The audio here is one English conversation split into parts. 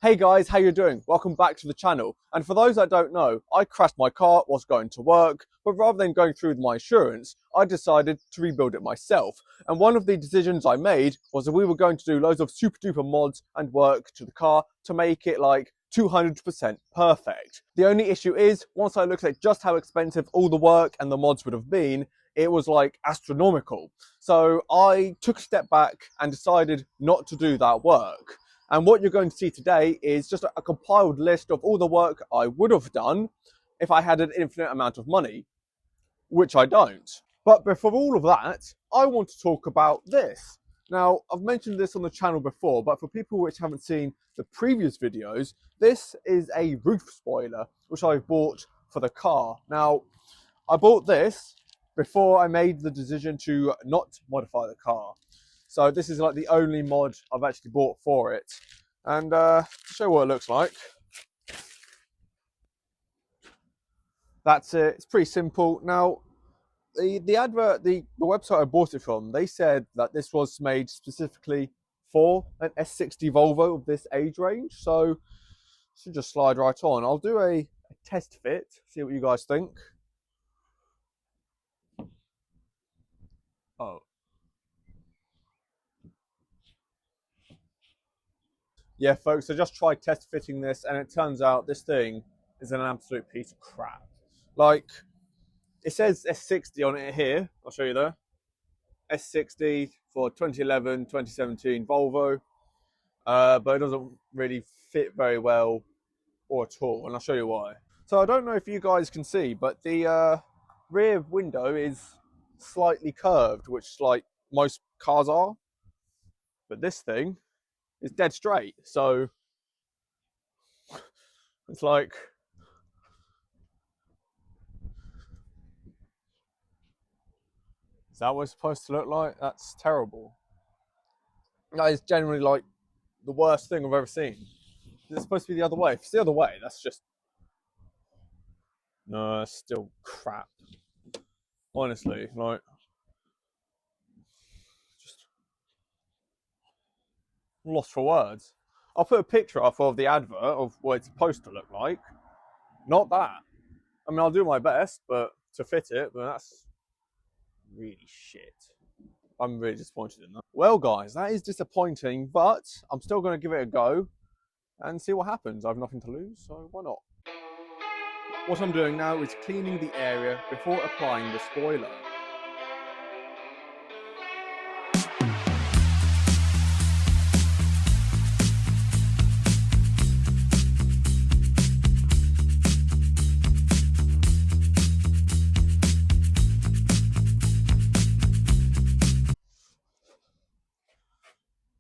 Hey guys, how you doing? Welcome back to the channel. And for those that don't know, I crashed my car whilst going to work, but rather than going through with my insurance, I decided to rebuild it myself. And one of the decisions I made was that we were going to do loads of super duper mods and work to the car to make it like 200% perfect. The only issue is, once I looked at just how expensive all the work and the mods would have been, it was like astronomical. So I took a step back and decided not to do that work. And what you're going to see today is just a compiled list of all the work I would have done if I had an infinite amount of money, which I don't. But before all of that, I want to talk about this. Now, I've mentioned this on the channel before, but for people which haven't seen the previous videos, this is a roof spoiler, which I bought for the car. Now, I bought this before I made the decision to not modify the car. So this is like the only mod I've actually bought for it. And to show you what it looks like. That's it, it's pretty simple. Now, the advert, the website I bought it from, they said that this was made specifically for an S60 Volvo of this age range. So, should just slide right on. I'll do a test fit, see what you guys think. Oh. Yeah, folks, I just tried test fitting this, and it turns out this thing is an absolute piece of crap. Like, it says S60 on it here. I'll show you there. S60 for 2011, 2017 Volvo. But it doesn't really fit very well or at all, and I'll show you why. So I don't know if you guys can see, but the rear window is slightly curved, which like most cars are. But this thing is dead straight, so it's like, is that what it's supposed to look like? That's terrible. That is generally like the worst thing I've ever seen. It's supposed to be the other way. If it's the other way, that's just, no, it's still crap. Honestly, like, just lost for words. I'll put a picture up of the advert of what it's supposed to look like. Not that. I mean, I'll do my best, but to fit it, but that's really shit. I'm really disappointed in that. Well, guys, that is disappointing, but I'm still going to give it a go and see what happens. I have nothing to lose, so why not? What I'm doing now is cleaning the area before applying the spoiler.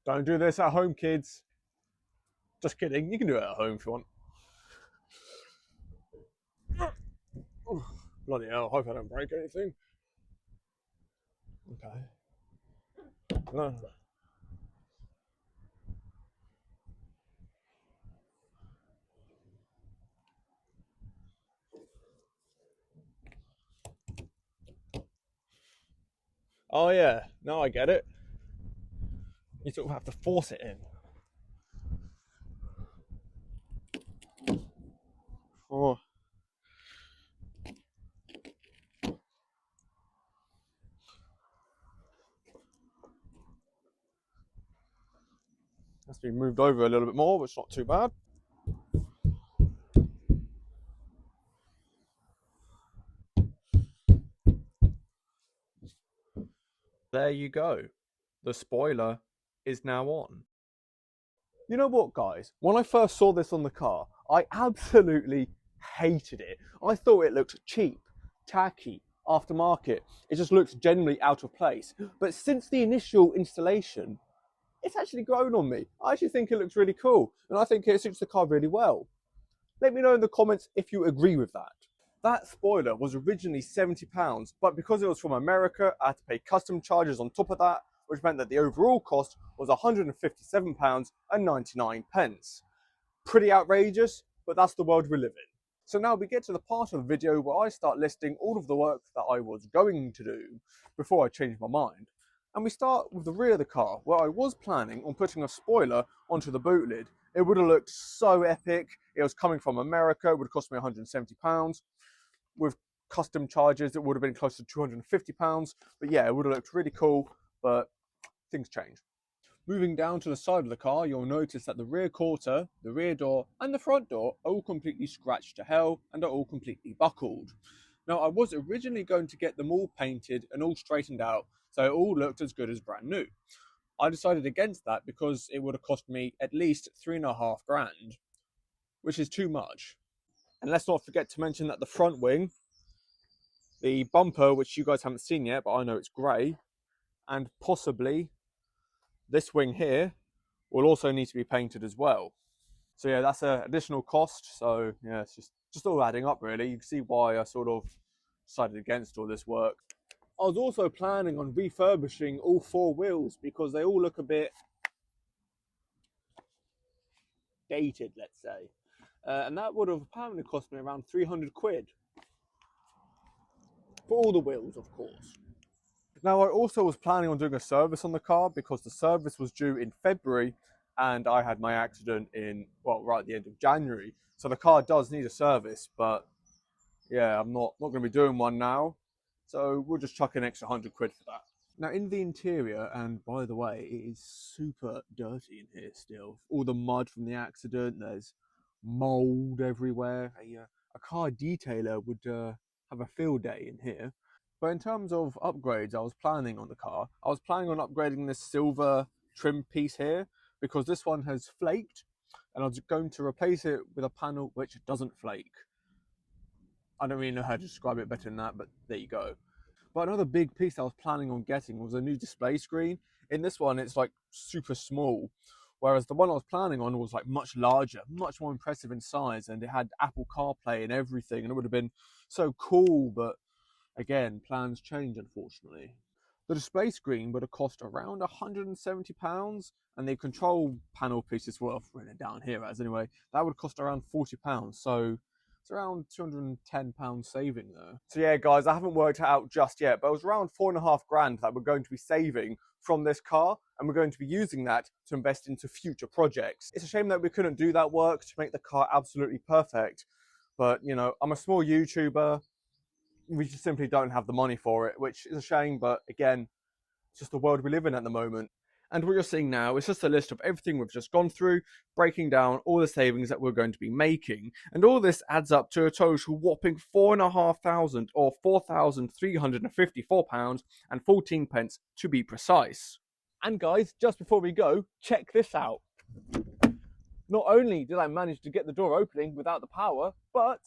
Don't do this at home, kids. Just kidding, you can do it at home if you want. Bloody hell, I hope I don't break anything. Okay. No. Oh yeah, now I get it. You sort of have to force it in. Oh. Has to be moved over a little bit more, but it's not too bad. There you go. The spoiler is now on. You know what, guys? When I first saw this on the car, I absolutely hated it. I thought it looked cheap, tacky, aftermarket. It just looks generally out of place. But since the initial installation, it's actually grown on me. I actually think it looks really cool, and I think it suits the car really well. Let me know in the comments if you agree with that. That spoiler was originally £70, but because it was from America, I had to pay custom charges on top of that, which meant that the overall cost was £157.99. Pretty outrageous, but that's the world we live in. So now we get to the part of the video where I start listing all of the work that I was going to do before I changed my mind. And we start with the rear of the car, where I was planning on putting a spoiler onto the boot lid It would have looked so epic. It was coming from America. It would have cost me £170. With custom charges, it would have been close to £250. But yeah, it would have looked really cool, but things change. Moving down to the side of the car, you'll notice that the rear quarter, the rear door, and the front door are all completely scratched to hell and are all completely buckled. Now, I was originally going to get them all painted and all straightened out, so it all looked as good as brand new. I decided against that because it would have cost me at least £3,500, which is too much. And let's not forget to mention that the front wing, the bumper, which you guys haven't seen yet, but I know it's grey, and possibly this wing here will also need to be painted as well. So yeah, that's an additional cost. So yeah, it's just all adding up really. You can see why I sort of decided against all this work. I was also planning on refurbishing all four wheels because they all look a bit dated, let's say. And that would have apparently cost me around 300 quid. For all the wheels, of course. Now, I also was planning on doing a service on the car because the service was due in February and I had my accident in, well, right at the end of January. So the car does need a service, but yeah, I'm not going to be doing one now. So we'll just chuck an extra 100 quid for that. Now, in the interior, and by the way, it is super dirty in here still. All the mud from the accident, there's mold everywhere. A car detailer would have a field day in here. But in terms of upgrades, I was planning on the car. I was planning on upgrading this silver trim piece here because this one has flaked, and I was going to replace it with a panel which doesn't flake. I don't really know how to describe it better than that, but there you go. But another big piece I was planning on getting was a new display screen. In this one, it's like super small, whereas the one I was planning on was like much larger, much more impressive in size, and it had Apple CarPlay and everything, and it would have been so cool, but again, plans change, unfortunately. The display screen would have cost around £170, and the control panel pieces, well, I've written it down here as anyway, that would cost around £40. So it's around £210 saving there. So yeah, guys, I haven't worked it out just yet, but it was around £4,500 that we're going to be saving from this car, and we're going to be using that to invest into future projects. It's a shame that we couldn't do that work to make the car absolutely perfect, but you know, I'm a small YouTuber. We just simply don't have the money for it, which is a shame, but again, it's just the world we live in at the moment. And what you're seeing now is just a list of everything we've just gone through, breaking down all the savings that we're going to be making. And all this adds up to a total whopping £4,500 or £4,354 and 14 pence to be precise. And guys, just before we go, check this out. Not only did I manage to get the door opening without the power, but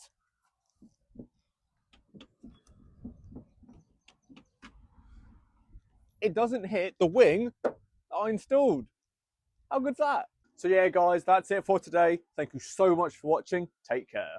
it doesn't hit the wing that I installed. How good's that? So yeah, guys, that's it for today. Thank you so much for watching. Take care.